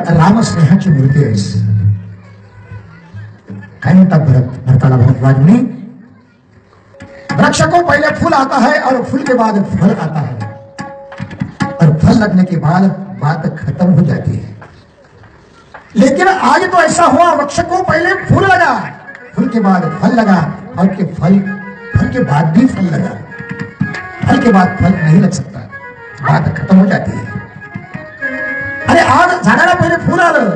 राम स्नेहाची मूर्ती आहेस. काय म्हणतात भरताला भरद्वाज ने, वृक्ष को पहले फूल आता है और फूल के बाद फल आता है और फल लगने के बाद बात खत्म हो जाती है. लेकिन आज तो ऐसा हुआ, वृक्ष को पहले फूल लगा, फूल के बाद फल लगा और फल के बाद भी फल लगा. फल के बाद फल नहीं लग सकता, बात खत्म हो जाती है. अरे आज झाडाला पहिले फूल आलं,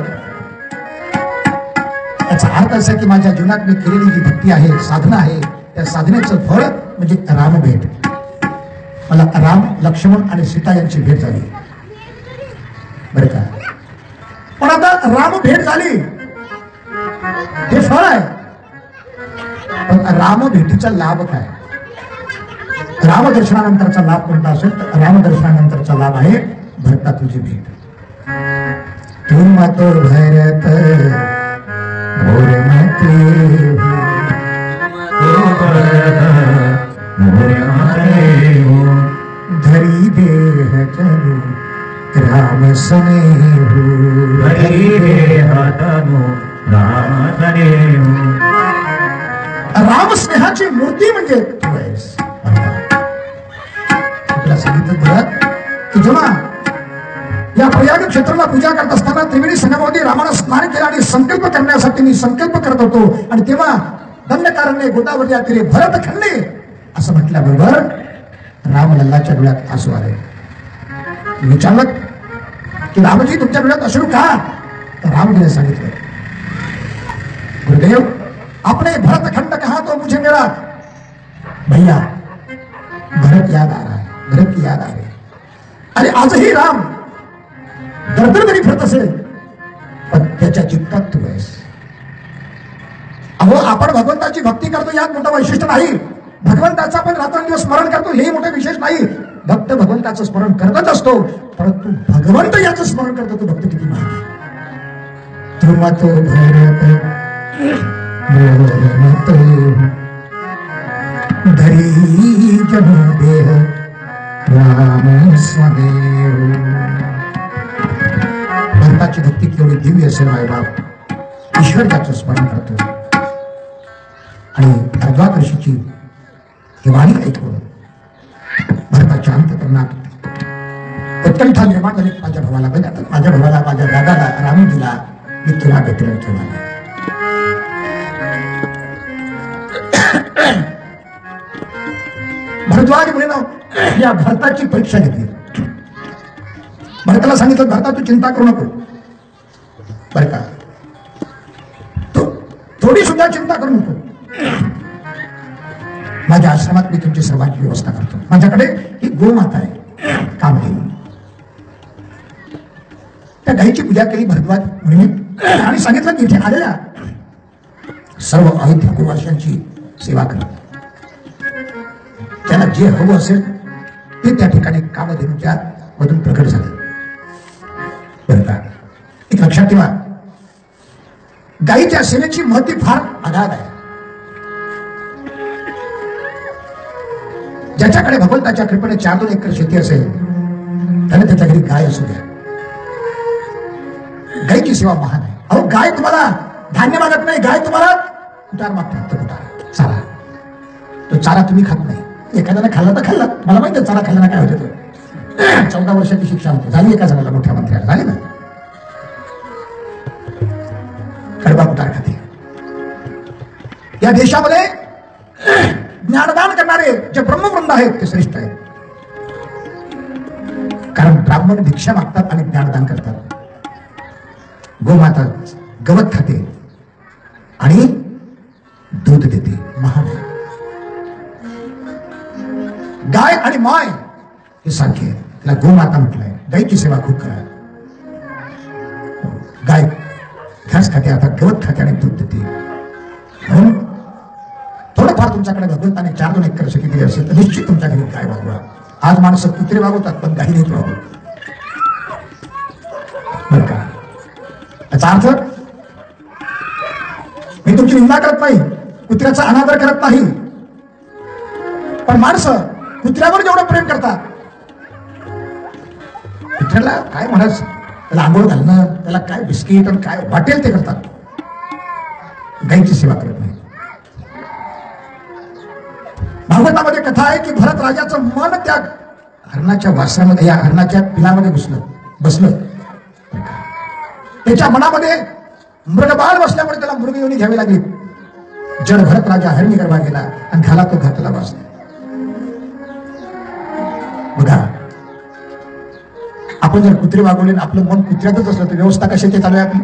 याचा अर्थ असा की माझ्या जीवनात मी केलेली जी भक्ती आहे, साधना आहे, त्या साधनेचं फळ म्हणजे रामभेट. मला राम, लक्ष्मण आणि सीता यांची भेट झाली बरं का. पण आता राम भेट झाली हे फळ आहे, पण राम भेटीचा लाभ काय? रामदर्शनानंतरचा लाभ कोणता असेल तर रामदर्शनानंतरचा लाभ आहे भरता तुझी भेट. तुम तो भरत मोर मते हो, धरी देह तनु राम स्नेहु, धरी देह तनु राम स्नेहु. राम स्नेहाची मूर्ती म्हणजे तू आहेस. तुला सांगितलं भरत की जेव्हा या प्रयाग क्षेत्राला पूजा करत असताना त्रिवेणी संगमामध्ये रामाला स्नान केलं आणि संकल्प करण्यासाठी मी संकल्प करत होतो, आणि तेव्हा दंडकारण्य गोदावरी तीरे भरत खंडे असं म्हटल्याबरोबर राम लल्लाच्या डोळ्यात आसू आले. विचारलं की रामजी तुमच्या डोळ्यात अश्रू का? तर रामजीने सांगितलं, गुरुदेव आपने भरत खंड कहा तो मुझे मेरा भैया भरत याद आ रहा है, भरत की याद आ रही. अरे आजही राम दरदर जरी फिरत असेल पण त्याच्या चित्तात तू आहेस. अहो आपण भगवंताची भक्ती करतो यात मोठं वैशिष्ट्य नाही, भगवंताचं आपण रात्रंदिवस स्मरण करतो हे मोठे विशेष नाही. भक्त भगवंताचं स्मरण करतच असतो, परंतु भगवंत याचं स्मरण करतो तो भक्त किती महान. तुम तो भरत धरी जन देह राम स्वदेव. भरताची भक्ती केवढी दिव्य असेल माय बाप, ईश्वर त्याचं स्मरण करतो. आणि भरद्वाज ऋषीची ही वाणी ऐकून भरताच्या अंतःकरणात उत्कंठा निर्माण झाली. माझ्या भावाला बघा, माझ्या भावाला, माझ्या दादाला, रामजीला मी तुला भेटलं ठेवला. भरद्वाज म्हणे या भरताची परीक्षा घेतली. भरताला सांगितलं, भरता तू चिंता करू नको बर का, तू थोडी सुद्धा चिंता करू नको. माझ्या आश्रमात मी तुमची सर्वांची व्यवस्था करतो. माझ्याकडे ही गोमाता आहे काम घेऊन. त्या गायीची पूजा केली भरद्वाज म्हणून आणि सांगितलं की इथे आलेल्या सर्व अयोध्या कुवाशांची सेवा कर. त्याला जे हवं असेल ते त्या ठिकाणी कामधेनूच्या मधून प्रकट झालं बरं का. एक लक्षात ठेवा, गायीच्या सेवेची महती फार अगाध आहे. ज्याच्याकडे भगवंताच्या कृपेने 4-2 एकर शेती असेल त्याने त्याच्या घरी गाय असू द्या. गायीची सेवा महान आहे. अहो गाय तुम्हाला धान्य मागत नाही, गाय तुम्हाला कुटार मागते. कुटार चारा, तो चारा तुम्ही खात नाही. एखाद्याने खाल्ला तर खाल्ला, मला माहिती आहे चारा खाल्ल्याने काय होतं. 14 वर्षाची शिक्षा होती. झाली एका जणाला, मोठ्या मंत्र्याला झाली ना. कडबा कुटार खाते. या देशामध्ये ज्ञानदान करणारे जे ब्रह्मवृंद आहेत ते श्रेष्ठ आहेत, कारण ब्राह्मण भिक्षा मागतात आणि ज्ञानदान करतात. गोमाता गवत खाते आणि दूध देते, महान आहे. गाय आणि माय हे सारखे आहे. त्याला गोमाता म्हटलंय. गायची सेवा खूप करा. गाय घास खाते, आता गवत खाते आणि दूध देते. म्हणून थोडंफार तुमच्याकडे भगवंताने 4-2 एकर शेती दिली असेल तर निश्चित तुमच्या घरी गाय वागवा. आज माणसं कुत्रे वागवतात पण गाई नाही वागवत. बरं का? याचा अर्थ मी तुमची निंदा करत नाही, कुत्र्याचा अनादर करत नाही, पण माणसं कुत्र्यावर जेवढं प्रेम करतात, कुत्र्याला काय म्हणायचं, त्याला आंघोळ घालणं, त्याला काय बिस्किट आणि काय वाटेल ते करतात, गायीची सेवा करत नाही. भागवतामध्ये कथा आहे की भरत राजाचं मन त्या हरणाच्या वासरामध्ये, या हरणाच्या पिलामध्ये बसलं. त्याच्या मनामध्ये मृगबाळ बसल्यामुळे त्याला मृगयोनी घ्यावी लागली. जड भरत राजा हरणी गर्भात गेला आणि घाला तो घातला वाचला. बघा, आपण जर कुत्रे वागवले आपलं मन कुत्र्यातच असलं तर व्यवस्था कशाची चालू आहे आपली?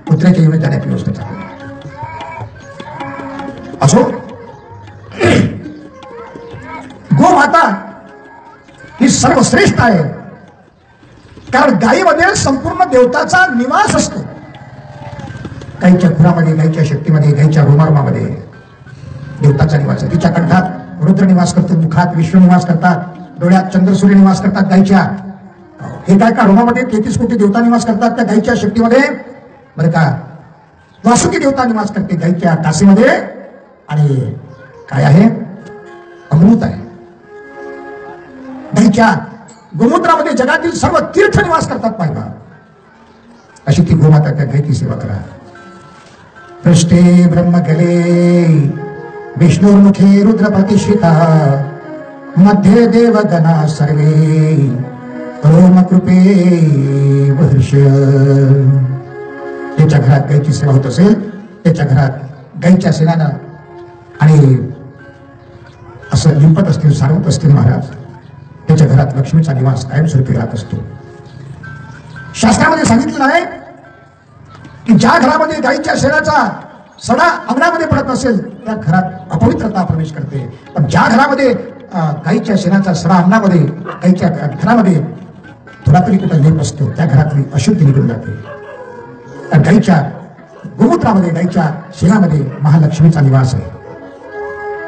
कुत्र्याच्या येऊन जाण्याची व्यवस्था चालू आहे. असो, गोमाता ही सर्वश्रेष्ठ आहे, कारण गायीमध्ये संपूर्ण देवताचा निवास असतो. गायीच्या खुरामध्ये, गायीच्या शक्तीमध्ये, गायीच्या रोमारोमामध्ये देवताचा निवास आहे. तिच्या कंठात रुद्र निवास करतो, मुखात विष्णू निवास करतात, डोळ्यात चंद्रसूर्य निवास करतात. गायीच्या हे काय का रोमामध्ये 33 कोटी देवता निवास करतात. त्या गायीच्या शक्तीमध्ये बरं का वासुकी देवता निवास करते गायीच्या कासेमध्ये. आणि काय आहे? अमृत आहे. गायीच्या गोमूत्रामध्ये जगातील सर्व तीर्थ निवास करतात. पाहिजे अशी ती गोमाता, त्या गायीची सेवा करा. पृष्ठे ब्रह्म गले विष्णुर्मुखे रुद्र प्रतिष्ठिता मध्ये देवगणा सर्वे रोम कृपे वर्ष. त्याच्या घरात गायीची सेवा होत असेल, त्याच्या घरात गायीच्या सेनानं आणि असं लिंपत असतील, सारवत असतील महाराज, त्याच्या घरात लक्ष्मीचा निवास कायमस्वरूपी राहत असतो. शास्त्रामध्ये सांगितलेलं आहे की ज्या घरामध्ये गायीच्या शेणाचा सडा अंगणामध्ये पडत असेल त्या घरात अपवित्रता प्रवेश करते. पण ज्या घरामध्ये गायीच्या शेणाचा सडा अंगणामध्ये, गायीच्या घरामध्ये थोडा तरी कुठं लेप असतो, त्या घरातली अशुद्धी निघून जाते. त्या गायीच्या गोमूत्रामध्ये, गायीच्या शेणामध्ये महालक्ष्मीचा निवास आहे.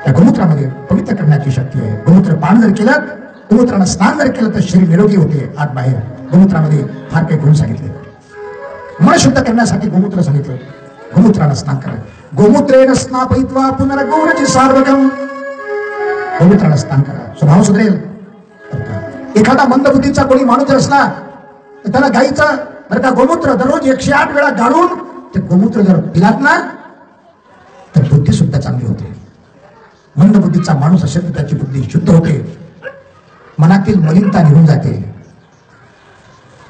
त्या गोमूत्रामध्ये पवित्र करण्याची शक्ती आहे. गोमूत्र पान जर केलं, गोमूत्रानं स्नान जर केलं तर शरीर निरोगी होते आत बाहेर. गोमूत्रामध्ये फार काही गुण सांगितले. मन शुद्ध करण्यासाठी गोमूत्र सांगितलं. गोमूत्रानं स्नान करा. गोमूत्रेण स्नापयित्वा पुनर्गोरची सार्वगम. गोमूत्रानं स्नान करा, स्वभाव सुधरेल. एखादा मंदबुद्धीचा कोणी माणूस जर असला तर त्याला गायीचं बरं का गोमूत्र दररोज 108 वेळा गाळून ते गोमूत्र जर पिलात ना तर बुद्धी सुद्धा चांगली होते. मंदबुद्धीचा माणूस असेल तर त्याची बुद्धी शुद्ध होते, मनातील मलिनता निघून जाते.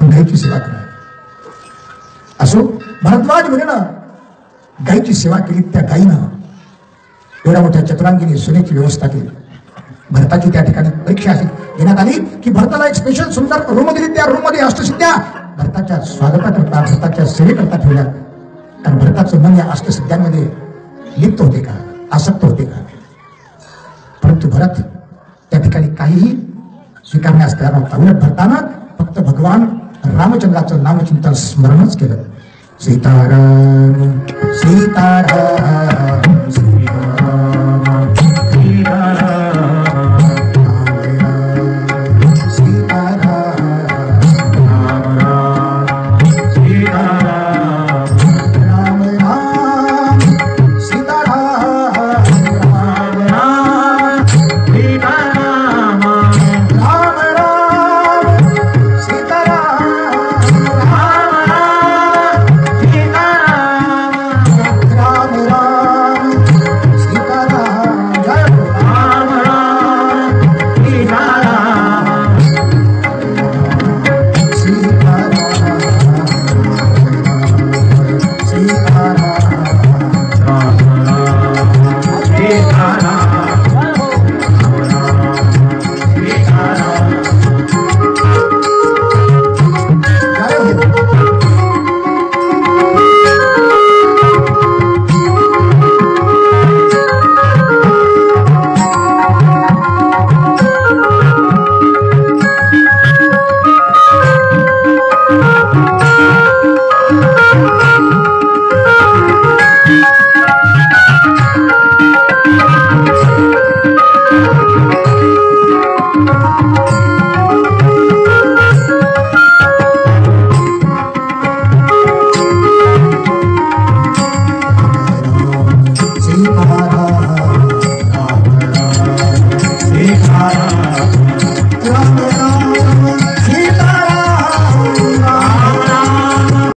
गायीची सेवा करा. असो, भरद्वाज मुनीनं गायीची सेवा केली. त्या गायीनं एवढ्या मोठ्या चतुरांगीने सुनेची व्यवस्था केली. भरताची त्या ठिकाणी परीक्षा अशी घेण्यात आली की भरताला एक स्पेशल सुंदर रूम दिली. त्या रूम मध्ये अष्टसिद्ध्या भरताच्या स्वागताकरता, भरताच्या सेवेकरता ठेवल्या. कारण भरताचं मन या अष्टसिद्ध्यांमध्ये लिप्त होते का, आसक्त होते का? परंतु भरत त्या ठिकाणी काहीही स्वीकारण्यास तयार नव्हता. उलट भरतानं फक्त भगवान रामचंद्राचं नामचिंतन स्मरणच केलं. सीताराम सीताराम